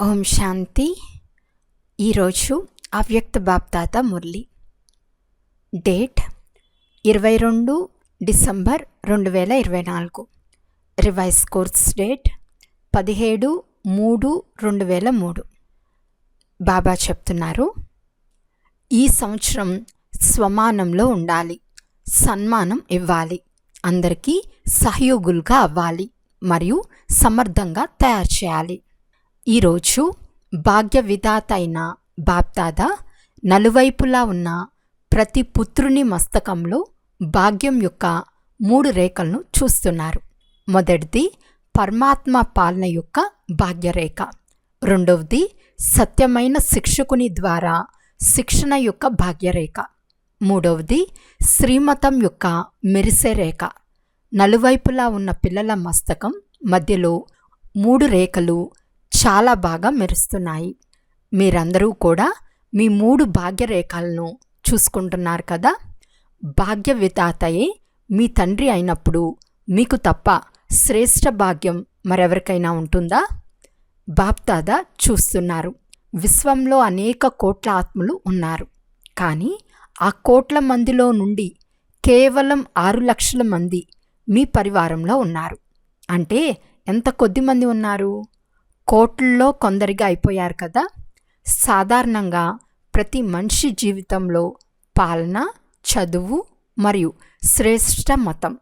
ఓం శాంతి. ఈరోజు అవ్యక్త BapDada Murli. Date 22 December 2024. Revise course date 17/3/2003. Baba చెప్తున్నారు, ఈ సంవత్సరం స్వమానంలో ఉండాలి, సన్మానం ఇవ్వాలి, అందరికీ సహయోగులుగా అవ్వాలి మరియు సమర్థంగా తయారు చేయాలి. ఈరోజు భాగ్య విధాత అయిన బాప్దాదా నలువైపులా ఉన్న ప్రతి పుత్రుని మస్తకంలో భాగ్యం యొక్క 3 రేఖలను చూస్తున్నారు. మొదటిది పరమాత్మ పాలన యొక్క భాగ్యరేఖ, రెండవది సత్యమైన శిక్షకుని ద్వారా శిక్షణ యొక్క భాగ్యరేఖ, మూడవది శ్రీమతం యొక్క మెరిసే రేఖ. నలువైపులా ఉన్న పిల్లల మస్తకం మధ్యలో 3 రేఖలు చాలా బాగా మెరుస్తున్నాయి. మీరందరూ కూడా మీ 3 భాగ్యరేఖలను చూసుకుంటున్నారు కదా. భాగ్య విధాతయే మీ తండ్రి అయినప్పుడు మీకు తప్ప శ్రేష్ఠ భాగ్యం మరెవరికైనా ఉంటుందా? బాప్దాదా చూస్తున్నారు, విశ్వంలో అనేక కోట్ల ఆత్మలు ఉన్నారు, కానీ ఆ కోట్ల మందిలో నుండి కేవలం 6 లక్షల మంది మీ పరివారంలో ఉన్నారు. అంటే ఎంత కొద్ది మంది ఉన్నారు? కోట్లలో కొందరిగా అయిపోయారు కదా. సాధారణంగా ప్రతి మనిషి జీవితంలో పాలన, చదువు మరియు శ్రేష్ఠ మతం,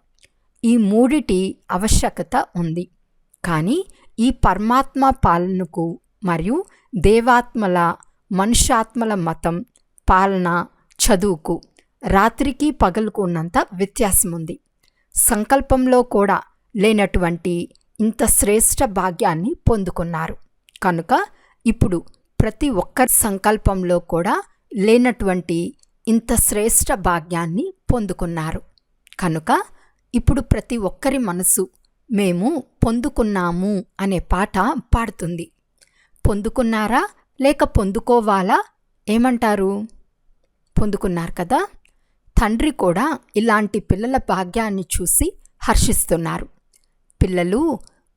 ఈ 3 ఆవశ్యకత ఉంది. కానీ ఈ పరమాత్మ పాలనకు మరియు దేవాత్మల మనుష్యాత్మల మతం పాలన చదువుకు రాత్రికి పగలుకు ఉన్నంత వ్యత్యాసం ఉంది. సంకల్పంలో కూడా లేనటువంటి ఇంత శ్రేష్ఠ భాగ్యాన్ని పొందుకున్నారు కనుక ఇప్పుడు ప్రతి ఒక్కరి సంకల్పంలో కూడా లేనటువంటి ఇంత శ్రేష్ఠ భాగ్యాన్ని పొందుకున్నారు కనుక ఇప్పుడు ప్రతి ఒక్కరి మనసు మేము పొందుకున్నాము అనే పాట పాడుతుంది. పొందుకున్నారా లేక పొందుకోవాలా? ఏమంటారు? పొందుకున్నారు కదా. తండ్రి కూడా ఇలాంటి పిల్లల భాగ్యాన్ని చూసి హర్షిస్తున్నారు. పిల్లలు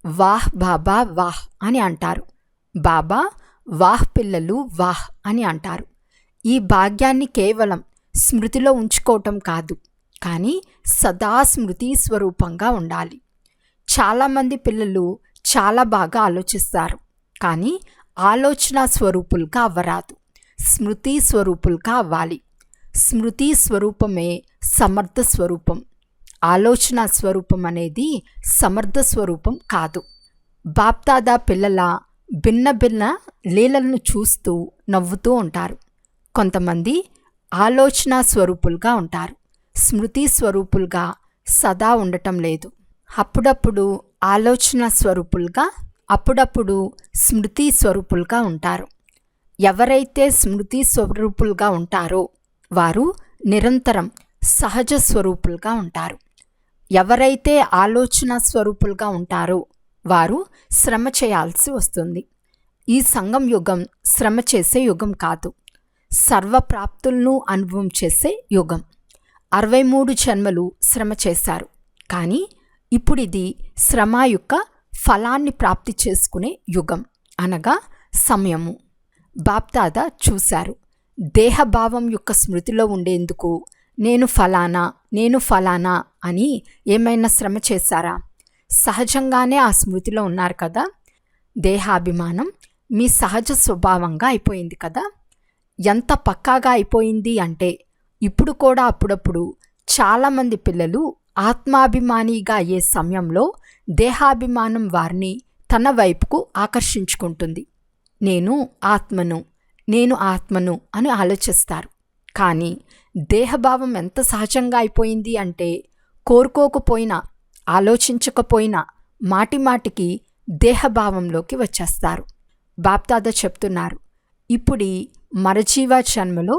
వాహ్ బాబా వాహ్ అని అంటారు, బాబా వాహ్ పిల్లలు వాహ్ అని అంటారు. ఈ భాగ్యాన్ని కేవలం స్మృతిలో ఉంచుకోవటం కాదు, కానీ సదా స్మృతి స్వరూపంగా ఉండాలి. చాలామంది పిల్లలు చాలా బాగా ఆలోచిస్తారు, కానీ ఆలోచన స్వరూపులుగా అవ్వరాదు, స్మృతి స్వరూపులుగా అవ్వాలి. స్మృతి స్వరూపమే సమర్థ స్వరూపం. ఆలోచన స్వరూపం అనేది సమర్థ స్వరూపం కాదు. బాప్దాదా పిల్లల భిన్న భిన్న లీలలను చూస్తూ నవ్వుతూ ఉంటారు. కొంతమంది ఆలోచన స్వరూపులుగా ఉంటారు, స్మృతి స్వరూపులుగా సదా ఉండటం లేదు. అప్పుడప్పుడు ఆలోచన స్వరూపులుగా, అప్పుడప్పుడు స్మృతి స్వరూపులుగా ఉంటారు. ఎవరైతే స్మృతి స్వరూపులుగా ఉంటారో వారు నిరంతరం సహజ స్వరూపులుగా ఉంటారు. ఎవరైతే ఆలోచన స్వరూపులుగా ఉంటారో వారు శ్రమ చేయాల్సి వస్తుంది. ఈ సంగం యుగం శ్రమ చేసే యుగం కాదు, సర్వప్రాప్తులను అనుభవం చేసే యుగం. 63 జన్మలు శ్రమ చేశారు, కానీ ఇప్పుడు ఇది శ్రమ యొక్క ఫలాన్ని ప్రాప్తి చేసుకునే యుగం, అనగా సమయము. బాప్దాదా చూశారు, దేహభావం యొక్క స్మృతిలో ఉండేందుకు నేను ఫలానా అని ఏమైనా శ్రమ చేశారా? సహజంగానే ఆ స్మృతిలో ఉన్నారు కదా. దేహాభిమానం మీ సహజ స్వభావంగా అయిపోయింది కదా. ఎంత పక్కాగా అయిపోయింది అంటే ఇప్పుడు కూడా అప్పుడప్పుడు చాలామంది పిల్లలు ఆత్మాభిమానిగా అయ్యే సమయంలో దేహాభిమానం వారిని తన వైపుకు ఆకర్షించుకుంటుంది. నేను ఆత్మను అని ఆలోచిస్తారు. కానీ దేహభావం ఎంత సహజంగా అయిపోయింది అంటే కోరుకోకపోయినా, ఆలోచించకపోయినా మాటిమాటికి దేహభావంలోకి వచ్చేస్తారు. బాప్దాదా చెప్తున్నారు, ఇప్పుడు మరజీవ జన్మలో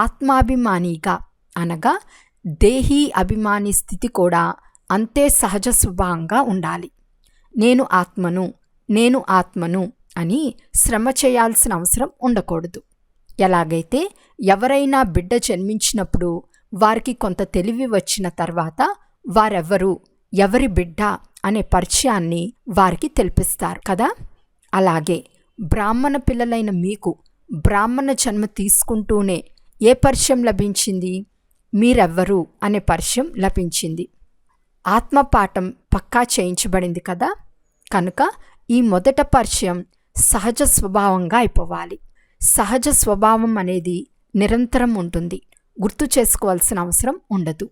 ఆత్మాభిమానిగా, అనగా దేహీ అభిమాని స్థితి కూడా అంతే సహజ స్వభావంగా ఉండాలి. నేను ఆత్మను అని శ్రమ చేయాల్సిన అవసరం ఉండకూడదు. ఎలాగైతే ఎవరైనా బిడ్డ జన్మించినప్పుడు వారికి కొంత తెలివి వచ్చిన తర్వాత వారెవ్వరు, ఎవరి బిడ్డ అనే పరిచయాన్ని వారికి తెలిపిస్తారు కదా. అలాగే బ్రాహ్మణ పిల్లలైన మీకు బ్రాహ్మణ జన్మ తీసుకుంటూనే ఏ పరిచయం లభించింది? మీరెవ్వరు అనే పరిచయం లభించింది. ఆత్మపాఠం పక్కా చేయించబడింది కదా. కనుక ఈ మొదట పరిచయం సహజ స్వభావంగా అయిపోవాలి. సహజ స్వభావం అనేది నిరంతరం ఉంటుంది, గుర్తు చేసుకోవాల్సిన అవసరం ఉండదు.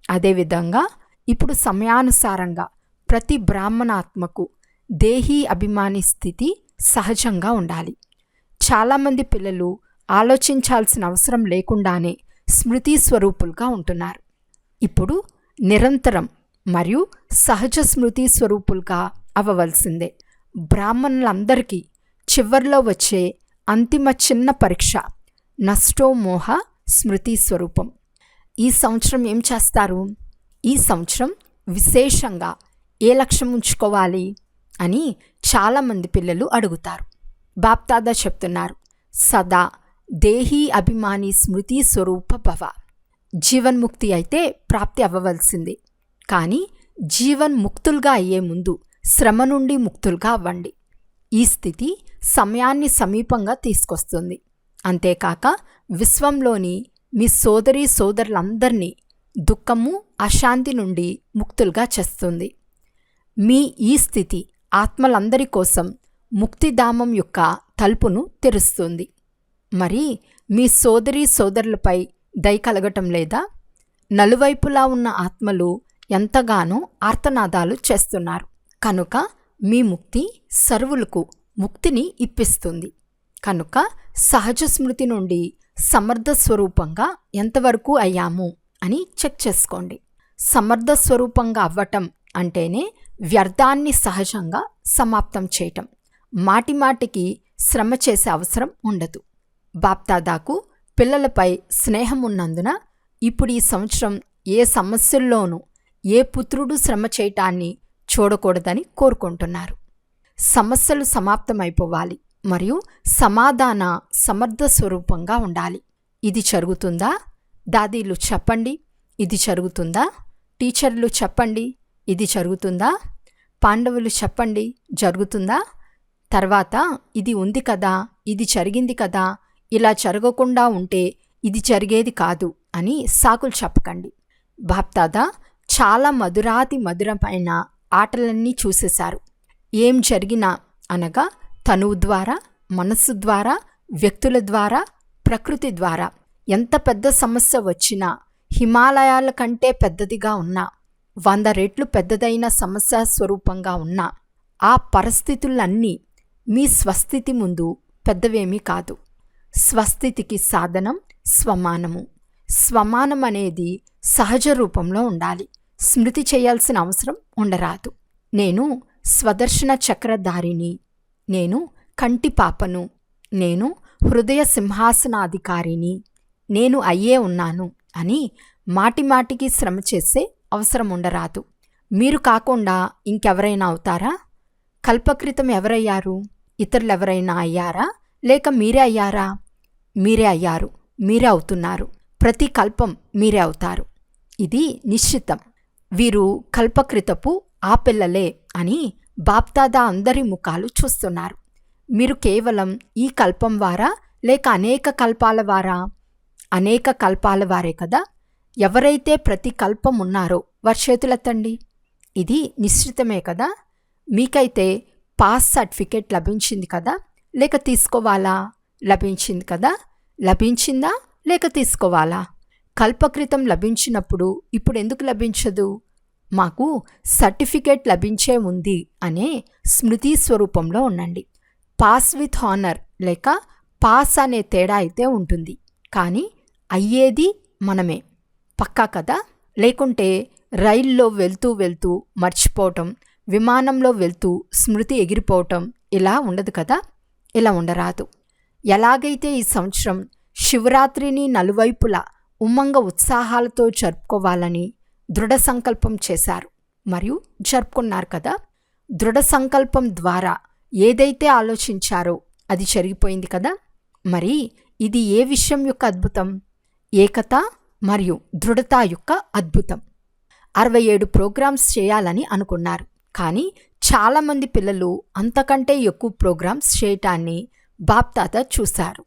అదేవిధంగా ఇప్పుడు సమయానుసారంగా ప్రతి బ్రాహ్మణాత్మకు దేహీ అభిమాని స్థితి సహజంగా ఉండాలి. చాలామంది పిల్లలు ఆలోచించాల్సిన అవసరం లేకుండానే స్మృతి స్వరూపులుగా ఉంటున్నారు. ఇప్పుడు నిరంతరం మరియు సహజ స్మృతి స్వరూపులుగా అవ్వవలసిందే. బ్రాహ్మణులందరికీ చివర్లో వచ్చే అంతిమ చిన్న పరీక్ష నష్టో మోహ స్మృతి స్వరూపం. ఈ సంవత్సరం ఏం చేస్తారు? ఈ సంవత్సరం విశేషంగా ఏ లక్ష్యం ఉంచుకోవాలి అని చాలామంది పిల్లలు అడుగుతారు. బాప్దాదా చెప్తున్నారు, సదా దేహీ అభిమాని స్మృతి స్వరూప భవ. జీవన్ముక్తి అయితే ప్రాప్తి అవ్వవలసిందే, కానీ జీవన్ముక్తులుగా అయ్యే ముందు శ్రమ నుండి ముక్తులుగా అవ్వండి. ఈ స్థితి సమయాన్ని సమీపంగా తీసుకొస్తుంది. అంతేకాక విశ్వంలోని మీ సోదరీ సోదరులందరినీ దుఃఖము అశాంతి నుండి ముక్తులుగా చేస్తుంది. మీ ఈ స్థితి ఆత్మలందరి కోసం ముక్తిధామం యొక్క తలుపును తెరుస్తుంది. మరి మీ సోదరీ సోదరులపై దయ కలగటం లేదా? నలువైపులా ఉన్న ఆత్మలు ఎంతగానో ఆర్తనాదాలు చేస్తున్నారు. కనుక మీ ముక్తి సర్వులకు ముక్తిని ఇప్పిస్తుంది. కనుక సహజ స్మృతి నుండి సమర్థ స్వరూపంగా ఎంతవరకు అయ్యాము అని చెక్ చేసుకోండి. సమర్థ స్వరూపంగా అవ్వటం అంటేనే వ్యర్థాన్ని సహజంగా సమాప్తం చేయటం. మాటిమాటికి శ్రమ చేసే అవసరం ఉండదు. బాప్దాదాకు పిల్లలపై స్నేహం ఉన్నందున ఇప్పుడు ఈ సంవత్సరం ఏ సమస్యల్లోనూ ఏ పుత్రుడు శ్రమ చేయటాన్ని చూడకూడదని కోరుకుంటున్నారు. సమస్యలు సమాప్తమైపోవాలి మరియు సమాధాన సమర్థ స్వరూపంగా ఉండాలి. ఇది జరుగుతుందా? దాదీలు చెప్పండి, ఇది జరుగుతుందా? టీచర్లు చెప్పండి, ఇది జరుగుతుందా? పాండవులు చెప్పండి, జరుగుతుందా? తర్వాత ఇది ఉంది కదా, ఇది జరిగింది కదా, ఇలా జరగకుండా ఉంటే ఇది జరిగేది కాదు అని సాకులు చెప్పకండి. బాప్దాదా చాలా మధురాతి మధురమైన ఆటలన్నీ చూసేశారు. ఏం జరిగినా అనగా తనువు ద్వారా, మనస్సు ద్వారా, వ్యక్తుల ద్వారా, ప్రకృతి ద్వారా ఎంత పెద్ద సమస్య వచ్చినా, హిమాలయాల కంటే పెద్దదిగా ఉన్నా, 100 రెట్లు పెద్దదైన సమస్య స్వరూపంగా ఉన్నా, ఆ పరిస్థితులన్నీ మీ స్వస్థితి ముందు పెద్దవేమీ కాదు. స్వస్థితికి సాధనం స్వమానము. స్వమానం అనేది సహజ రూపంలో ఉండాలి. స్మృతి చేయాల్సిన అవసరం ఉండరాదు. నేను స్వదర్శన చక్రధారిని, నేను కంటి పాపను, నేను హృదయ సింహాసనాధికారిని, నేను అయ్యే ఉన్నాను అని మాటిమాటికి శ్రమ చేసే అవసరం ఉండరాదు. మీరు కాకుండా ఇంకెవరైనా అవుతారా? కల్పకృతం ఎవరయ్యారు? ఇతరులెవరైనా అయ్యారా? లేక మీరే అయ్యారా? మీరే అయ్యారు, మీరే అవుతున్నారు. ప్రతి కల్పం మీరే అవుతారు. ఇది నిశ్చితం. వీరు కల్పకృతపు ఆ పిల్లలే అని బాప్దాదా అందరి ముఖాలు చూస్తున్నారు. మీరు కేవలం ఈ కల్పం వారా లేక అనేక కల్పాల వారా? అనేక కల్పాల వారే కదా. ఎవరైతే ప్రతి కల్పం ఉన్నారో వారి చేతులెత్తండి. ఇది నిశ్చితమే కదా. మీకైతే పాస్ సర్టిఫికేట్ లభించింది కదా, లేక తీసుకోవాలా? లభించింది కదా. లభించిందా లేక తీసుకోవాలా? కల్పకృతం లభించినప్పుడు ఇప్పుడు ఎందుకు లభించదు? మాకు సర్టిఫికేట్ లభించే ఉంది అనే స్మృతి స్వరూపంలో ఉండండి. పాస్ విత్ హానర్ లేక పాస్ అనే తేడా అయితే ఉంటుంది, కానీ అయ్యేది మనమే. పక్కా కదా. లేకుంటే రైల్లో వెళ్తూ వెళ్తూ మర్చిపోవటం, విమానంలో వెళ్తూ స్మృతి ఎగిరిపోవటం ఇలా ఉండదు కదా. ఇలా ఉండరాదు. ఎలాగైతే ఈ సంవత్సరం శివరాత్రిని నలువైపులా ఉమ్మంగ ఉత్సాహాలతో జరుపుకోవాలని దృఢ సంకల్పం చేశారు మరియు జరుపుకున్నారు కదా. దృఢ సంకల్పం ద్వారా ఏదైతే ఆలోచించారో అది జరిగిపోయింది కదా. మరి ఇది ఏ విషయం యొక్క అద్భుతం? ఏకత మరియు దృఢత యొక్క అద్భుతం. 67 ప్రోగ్రామ్స్ చేయాలని అనుకున్నారు, కానీ చాలామంది పిల్లలు అంతకంటే ఎక్కువ ప్రోగ్రామ్స్ చేయటాన్ని బాప్తాత చూశారు.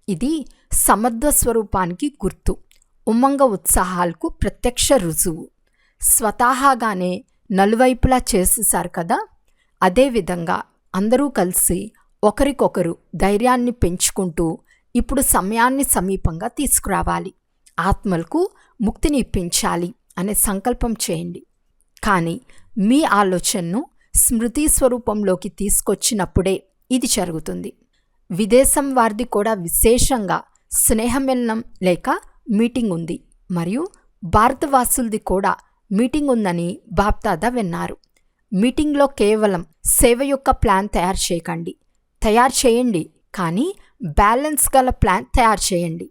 ఇది సమర్థ స్వరూపానికి గుర్తు, ఉమ్మంగ ఉత్సాహాలకు ప్రత్యక్ష రుజువు. స్వతహాగానే నలువైపులా చేసేశారు కదా. అదేవిధంగా అందరూ కలిసి ఒకరికొకరు ధైర్యాన్ని పెంచుకుంటూ ఇప్పుడు సమయాన్ని సమీపంగా తీసుకురావాలి, ఆత్మలకు ముక్తిని ఇప్పించాలి అనే సంకల్పం చేయండి. కానీ మీ ఆలోచనను స్మృతి స్వరూపంలోకి తీసుకొచ్చినప్పుడే ఇది జరుగుతుంది. విదేశం వారిది కూడా విశేషంగా స్నేహమిలనం లేక మీటింగ్ ఉంది, మరియు భారతవాసులది కూడా మీటింగ్ ఉందని బాప్దాదా విన్నారు. మీటింగ్లో కేవలం సేవ యొక్క ప్లాన్ తయారు చేయకండి, తయారు చేయండి, కానీ బ్యాలెన్స్ గల ప్లాన్ తయారు చేయండి.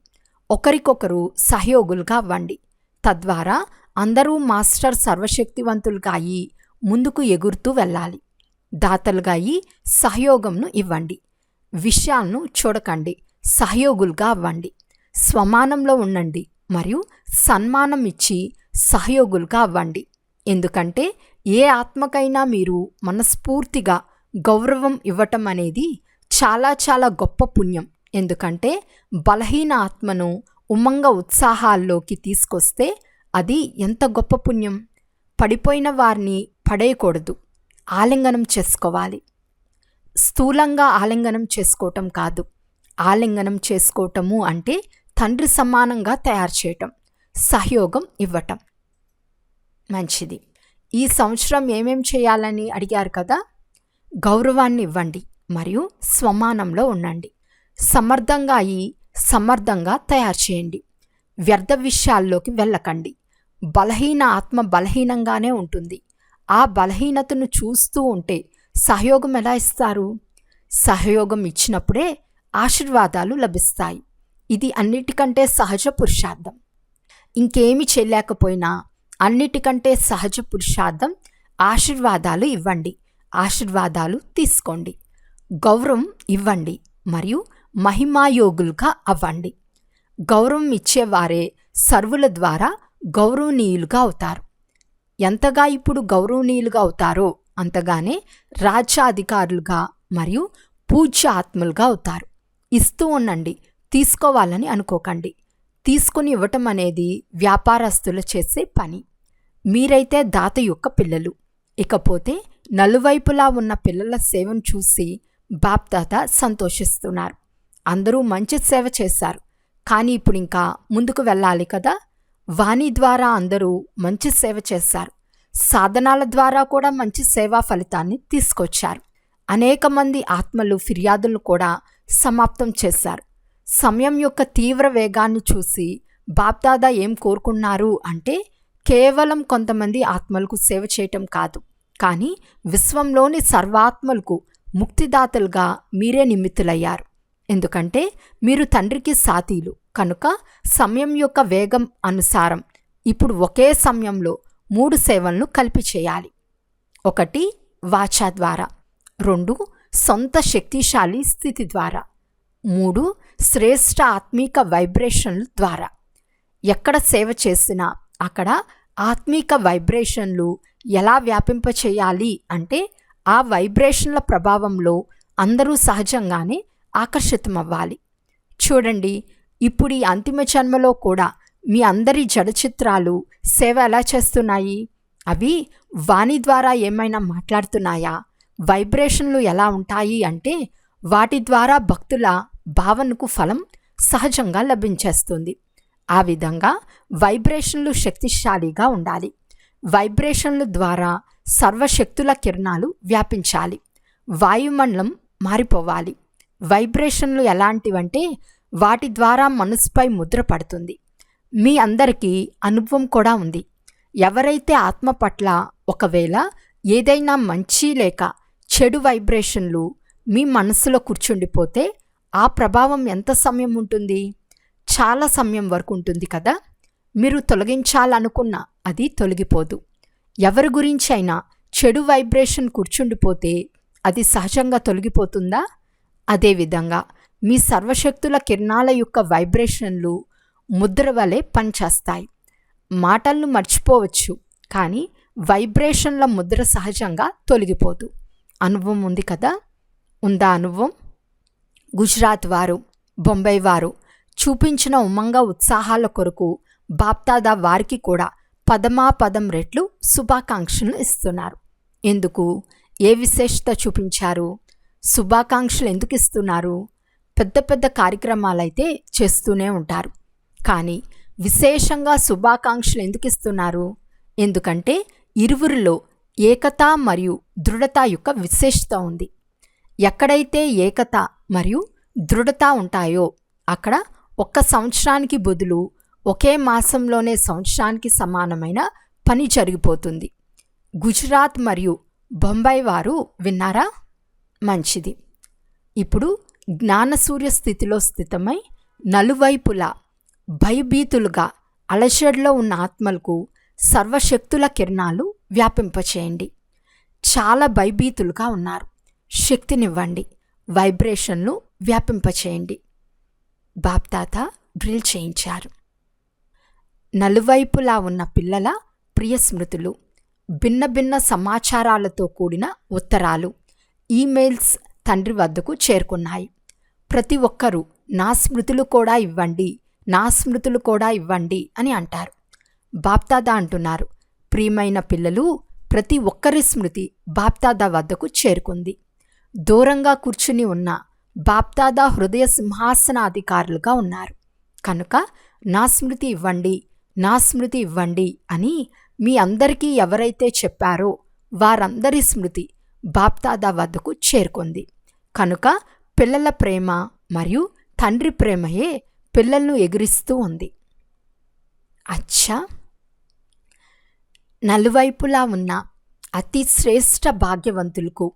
ఒకరికొకరు సహయోగులుగా అవ్వండి. తద్వారా అందరూ మాస్టర్ సర్వశక్తివంతులుగా అయ్యి ముందుకు ఎగురుతూ వెళ్ళాలి. దాతలుగా అయ్యి సహయోగంను ఇవ్వండి. విషయాలను చూడకండి, సహయోగులుగా అవ్వండి. స్వమానంలో ఉండండి మరియు సన్మానం ఇచ్చి సహయోగులుగా అవ్వండి. ఎందుకంటే ఏ ఆత్మకైనా మీరు మనస్ఫూర్తిగా గౌరవం ఇవ్వటం అనేది చాలా చాలా గొప్ప పుణ్యం. ఎందుకంటే బలహీన ఆత్మను ఉమ్మంగ ఉత్సాహాల్లోకి తీసుకొస్తే అది ఎంత గొప్ప పుణ్యం. పడిపోయిన వారిని పడేయకూడదు, ఆలింగనం చేసుకోవాలి. స్థూలంగా ఆలింగనం చేసుకోవటం కాదు. ఆలింగనం చేసుకోవటము అంటే తండ్రి సమానంగా తయారు చేయటం, సహయోగం ఇవ్వటం. మంచిది. ఈ సంవత్సరం ఏమేం చేయాలని అడిగారు కదా. గౌరవాన్ని ఇవ్వండి మరియు స్వమానంలో ఉండండి. సమర్థంగా అయి సమర్థంగా తయారు చేయండి. వ్యర్థ విషయాల్లోకి వెళ్ళకండి. బలహీన ఆత్మ బలహీనంగానే ఉంటుంది. ఆ బలహీనతను చూస్తూ ఉంటే సహయోగం ఎలా ఇస్తారు? సహయోగం ఇచ్చినప్పుడే ఆశీర్వాదాలు లభిస్తాయి. ఇది అన్నిటికంటే సహజ పురుషార్థం. ఇంకేమి చేయలేకపోయినా అన్నిటికంటే సహజ పురుషార్థం ఆశీర్వాదాలు ఇవ్వండి, ఆశీర్వాదాలు తీసుకోండి. గౌరవం ఇవ్వండి మరియు మహిమాయోగులుగా అవ్వండి. గౌరవం ఇచ్చేవారే సర్వుల ద్వారా గౌరవనీయులుగా అవుతారు. ఎంతగా ఇప్పుడు గౌరవనీయులుగా అవుతారో అంతగానే రాజ్యాధికారులుగా మరియు పూజ్య ఆత్మలుగా అవుతారు. ఇస్తూ ఉండండి, తీసుకోవాలని అనుకోకండి. తీసుకుని ఇవ్వటం అనేది వ్యాపారస్తులు చేసే పని. మీరైతే దాత యొక్క పిల్లలు. ఇకపోతే నలువైపులా ఉన్న పిల్లల సేవను చూసి బాప్దాత సంతోషిస్తున్నారు. అందరూ మంచి సేవ చేశారు, కానీ ఇప్పుడు ఇంకా ముందుకు వెళ్ళాలి కదా. వాణి ద్వారా అందరూ మంచి సేవ చేశారు. సాధనాల ద్వారా కూడా మంచి సేవా ఫలితాన్ని తీసుకొచ్చారు. అనేక మంది ఆత్మలు ఫిర్యాదులను కూడా సమాప్తం చేశారు. సమయం యొక్క తీవ్ర వేగాన్ని చూసి బాప్దాదా ఏం కోరుకున్నారు అంటే కేవలం కొంతమంది ఆత్మలకు సేవ చేయటం కాదు, కానీ విశ్వంలోని సర్వాత్మలకు ముక్తిదాతలుగా మీరే నిమిత్తులయ్యారు. ఎందుకంటే మీరు తండ్రికి సాతీలు కనుక సమయం యొక్క వేగం అనుసారం ఇప్పుడు ఒకే సమయంలో 3 సేవలను కలిపి చేయాలి. 1 వాచా ద్వారా, 2 సొంత శక్తిశాలి స్థితి ద్వారా, 3 శ్రేష్ఠ ఆత్మీక వైబ్రేషన్ల ద్వారా. ఎక్కడ సేవ చేసినా అక్కడ ఆత్మీక వైబ్రేషన్లు ఎలా వ్యాపింపచేయాలి అంటే ఆ వైబ్రేషన్ల ప్రభావంలో అందరూ సహజంగానే ఆకర్షితమవ్వాలి. చూడండి, ఇప్పుడు ఈ అంతిమ జన్మలో కూడా మీ అందరి జడ చిత్రాలు సేవ ఎలా చేస్తున్నాయి? అవి వాణి ద్వారా ఏమైనా మాట్లాడుతున్నాయా? వైబ్రేషన్లు ఎలా ఉంటాయి అంటే వాటి ద్వారా భక్తుల భావనకు ఫలం సహజంగా లభించేస్తుంది. ఆ విధంగా వైబ్రేషన్లు శక్తిశాలిగా ఉండాలి. వైబ్రేషన్ల ద్వారా సర్వశక్తుల కిరణాలు వ్యాపించాలి. వాయుమండలం మారిపోవాలి. వైబ్రేషన్లు ఎలాంటివంటే వాటి ద్వారా మనసుపై ముద్ర పడుతుంది. మీ అందరికీ అనుభవం కూడా ఉంది. ఎవరైతే ఆత్మ పట్ల ఒకవేళ ఏదైనా మంచి లేక చెడు వైబ్రేషన్లు మీ మనసులో కూర్చుండిపోతే ఆ ప్రభావం ఎంత సమయం ఉంటుంది? చాలా సమయం వరకు ఉంటుంది కదా. మీరు తొలగించాలనుకున్న అది తొలగిపోదు. ఎవరి గురించి అయినా చెడు వైబ్రేషన్ కూర్చుండిపోతే అది సహజంగా తొలగిపోతుందా? అదేవిధంగా మీ సర్వశక్తుల కిరణాల యొక్క వైబ్రేషన్లు ముద్ర వలె పనిచేస్తాయి. మాటలను మర్చిపోవచ్చు, కానీ వైబ్రేషన్ల ముద్ర సహజంగా తొలగిపోదు. అనుభవం ఉంది కదా? ఉందా అనుభవం? గుజరాత్ వారు, బొంబాయి వారు చూపించిన ఉమంగ ఉత్సాహాల కొరకు బాప్దాదా వారికి కూడా పదమాపదం రెట్లు శుభాకాంక్షలు ఇస్తున్నారు. ఎందుకు? ఏ విశేషత చూపించారు? శుభాకాంక్షలు ఎందుకు ఇస్తున్నారు? పెద్ద పెద్ద కార్యక్రమాలైతే చేస్తూనే ఉంటారు, కానీ విశేషంగా శుభాకాంక్షలు ఎందుకు ఇస్తున్నారు? ఎందుకంటే ఇరువురిలో ఏకత మరియు దృఢత యొక్క విశేషత ఉంది. ఎక్కడైతే ఏకత మరియు దృఢత ఉంటాయో అక్కడ ఒక్క సంవత్సరానికి బదులు ఒకే మాసంలోనే సంవత్సరానికి సమానమైన పని జరిగిపోతుంది. గుజరాత్ మరియు బొంబాయి వారు విన్నారా? మంచిది. ఇప్పుడు జ్ఞానసూర్య స్థితిలో స్థితమై నలువైపులా భయభీతులుగా అలజడిలో ఉన్న ఆత్మలకు సర్వశక్తుల కిరణాలు వ్యాపింపచేయండి. చాలా భయభీతులుగా ఉన్నారు, శక్తినివ్వండి, వైబ్రేషన్లు వ్యాపింపచేయండి. బాప్దాదా డ్రిల్ చేయించారు. నలువైపులా ఉన్న పిల్లల ప్రియ స్మృతులు, భిన్న భిన్న సమాచారాలతో కూడిన ఉత్తరాలు, ఈమెయిల్స్ తండ్రి వద్దకు చేరుకున్నాయి. ప్రతి ఒక్కరూ నా స్మృతులు కూడా ఇవ్వండి, నా స్మృతులు కూడా ఇవ్వండి అని అంటారు. బాప్దాదా అంటున్నారు, ప్రియమైన పిల్లలు, ప్రతి ఒక్కరి స్మృతి బాప్దాదా వద్దకు చేరుకుంది. దూరంగా కూర్చుని ఉన్న బాప్దాదా హృదయ సింహాసనాధికారులుగా ఉన్నారు. కనుక నా స్మృతి ఇవ్వండి, నా స్మృతి ఇవ్వండి అని మీ అందరికీ ఎవరైతే చెప్పారో వారందరి స్మృతి బాప్దాదా వద్దకు చేరుకుంది. కనుక పిల్లల ప్రేమ మరియు తండ్రి ప్రేమయే పిల్లలను ఎగిరిస్తూ ఉంది. అచ్చా, నలువైపులా ఉన్న అతి శ్రేష్ఠ భాగ్యవంతులకు,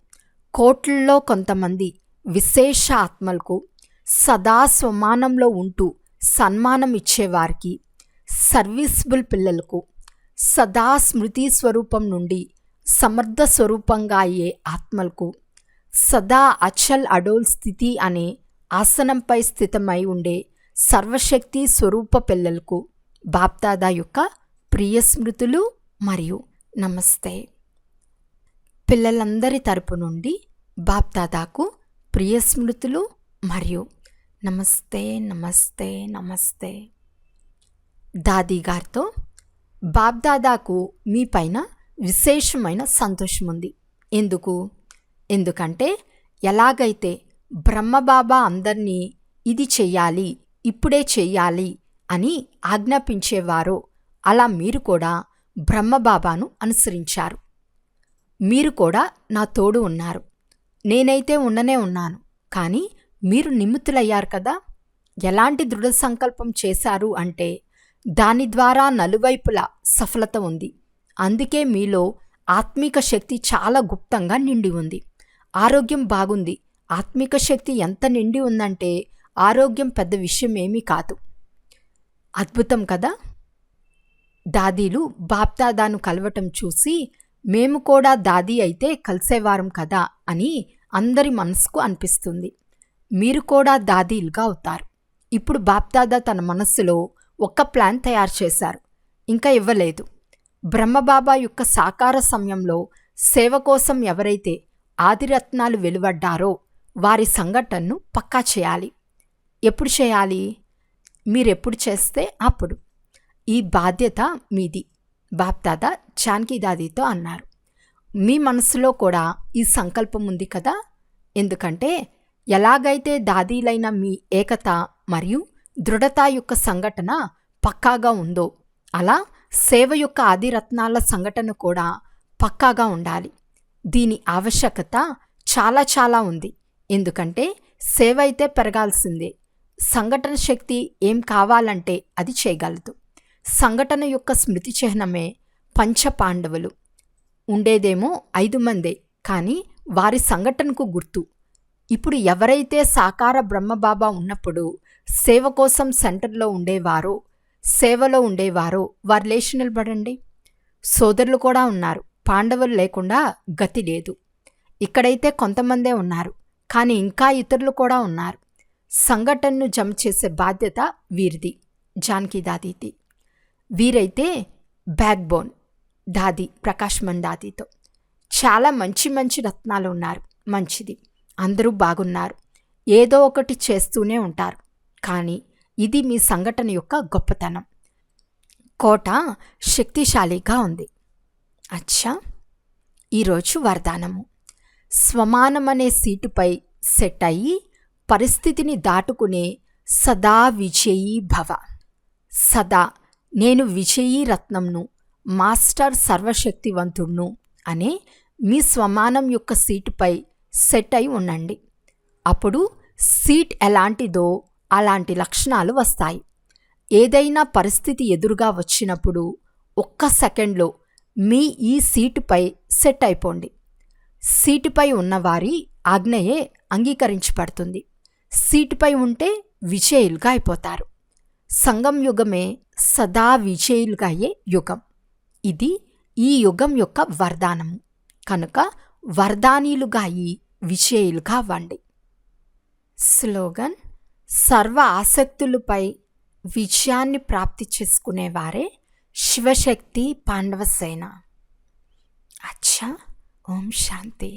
కోట్లలో కొంతమంది విశేష ఆత్మలకు, సదా స్వమానంలో ఉంటూ సన్మానం ఇచ్చేవారికి, సర్వీసబుల్ పిల్లలకు, సదా స్మృతి స్వరూపం నుండి సమర్థ స్వరూపంగా అయ్యే ఆత్మలకు, సదా అచల్ అడోల్ స్థితి అనే ఆసనంపై స్థితమై ఉండే సర్వశక్తి స్వరూప పిల్లలకు బాప్దాదా యొక్క ప్రియ స్మృతులు మరియు నమస్తే. పిల్లలందరి తరపు నుండి బాప్దాదాకు ప్రియ స్మృతులు మరియు నమస్తే నమస్తే నమస్తే. దాదీ గారితో, బాప్దాదాకు మీ పైన విశేషమైన సంతోషం ఉంది. ఎందుకంటే ఎలాగైతే బ్రహ్మబాబా అందరినీ ఇది చెయ్యాలి, ఇప్పుడే చెయ్యాలి అని ఆజ్ఞాపించేవారో అలా మీరు కూడా బ్రహ్మబాబాను అనుసరించారు. మీరు కూడా నా తోడు ఉన్నారు. నేనైతే ఉండనే ఉన్నాను, కానీ మీరు నిమిత్తులయ్యారు కదా. ఎలాంటి దృఢ సంకల్పం చేశారు అంటే దాని ద్వారా నలువైపులా సఫలత ఉంది. అందుకే మీలో ఆత్మిక శక్తి చాలా గుప్తంగా నిండి ఉంది. ఆరోగ్యం బాగుంది. ఆత్మిక శక్తి ఎంత నిండి ఉందంటే ఆరోగ్యం పెద్ద విషయం ఏమీ కాదు. అద్భుతం కదా. దాదీలు బాప్దాదాను కలవటం చూసి మేము కూడా దాదీ అయితే కలిసేవారం కదా అని అందరి మనసుకు అనిపిస్తుంది. మీరు కూడా దాదీలుగా అవుతారు. ఇప్పుడు బాప్దాదా తన మనస్సులో ఒక్క ప్లాన్ తయారు చేశారు, ఇంకా ఇవ్వలేదు. బ్రహ్మబాబా యొక్క సాకార సమయంలో సేవ కోసం ఎవరైతే ఆదిరత్నాలు వెలువడ్డారో వారి సంఘటనను పక్కా చేయాలి. ఎప్పుడు చేయాలి? మీరెప్పుడు చేస్తే అప్పుడు. ఈ బాధ్యత మీది, బాప్దాదా జానకి దాదీతో అన్నారు. మీ మనసులో కూడా ఈ సంకల్పం ఉంది కదా. ఎందుకంటే ఎలాగైతే దాదీలైన మీ ఏకత మరియు దృఢత యొక్క సంఘటన పక్కాగా ఉందో అలా సేవ యొక్క ఆదిరత్నాల సంఘటన కూడా పక్కాగా ఉండాలి. దీని ఆవశ్యకత చాలా చాలా ఉంది. ఎందుకంటే సేవ అయితే పెరగాల్సిందే. సంఘటన శక్తి ఏం కావాలంటే అది చేయగలదు. సంఘటన యొక్క స్మృతి చిహ్నమే పంచపాండవులు. ఉండేదేమో 5 మందే, కానీ వారి సంఘటనకు గుర్తు. ఇప్పుడు ఎవరైతే సాకార బ్రహ్మబాబా ఉన్నప్పుడు సేవ కోసం సెంటర్లో ఉండేవారో, సేవలో ఉండేవారో వారు లేచి నిలబడండి. సోదరులు కూడా ఉన్నారు. పాండవులు లేకుండా గతి లేదు. ఇక్కడైతే కొంతమందే ఉన్నారు, కానీ ఇంకా ఇతరులు కూడా ఉన్నారు. సంఘటనను జమ చేసే బాధ్యత వీరిది, జానకి దాదీది. వీరైతే బ్యాక్ బోన్. దాది ప్రకాష్ మందాదితో. చాలా మంచి మంచి రత్నాలు ఉన్నారు, మంచిది, అందరూ బాగున్నారు, ఏదో ఒకటి చేస్తూనే ఉంటారు. కానీ ఇది మీ సంఘటన యొక్క గొప్పతనం. కోట శక్తిశాలిగా ఉంది. అచ్చా, ఈరోజు వరదానము. స్వమానమనే సీటుపై సెట్ అయ్యి పరిస్థితిని దాటుకునే సదా విజయీ భవ. సదా నేను విజయీ రత్నంను, మాస్టర్ సర్వశక్తివంతుణ్ణు అనే మీ స్వమానం యొక్క సీటుపై సెట్ అయి ఉండండి. అప్పుడు సీట్ ఎలాంటిదో అలాంటి లక్షణాలు వస్తాయి. ఏదైనా పరిస్థితి ఎదురుగా వచ్చినప్పుడు ఒక్క సెకండ్లో మీ ఈ సీటుపై సెట్ అయిపోండి. సీటుపై ఉన్నవారి ఆజ్ఞయే అంగీకరించబడుతుంది. సీటుపై ఉంటే విజయులుగా అయిపోతారు. సంగం యుగమే సదా విజయులుగా అయ్యే యుగం. ఇది ఈ యుగం యొక్క వరదానము. కనుక వరదానీలుగా అయి విజయులుగా అవ్వండి. స్లోగన్: సర్వ ఆసక్తులపై విజయాన్ని ప్రాప్తి చేసుకునేవారే శివశక్తి పాండవ సేన. అచ్చా, ఓం శాంతి.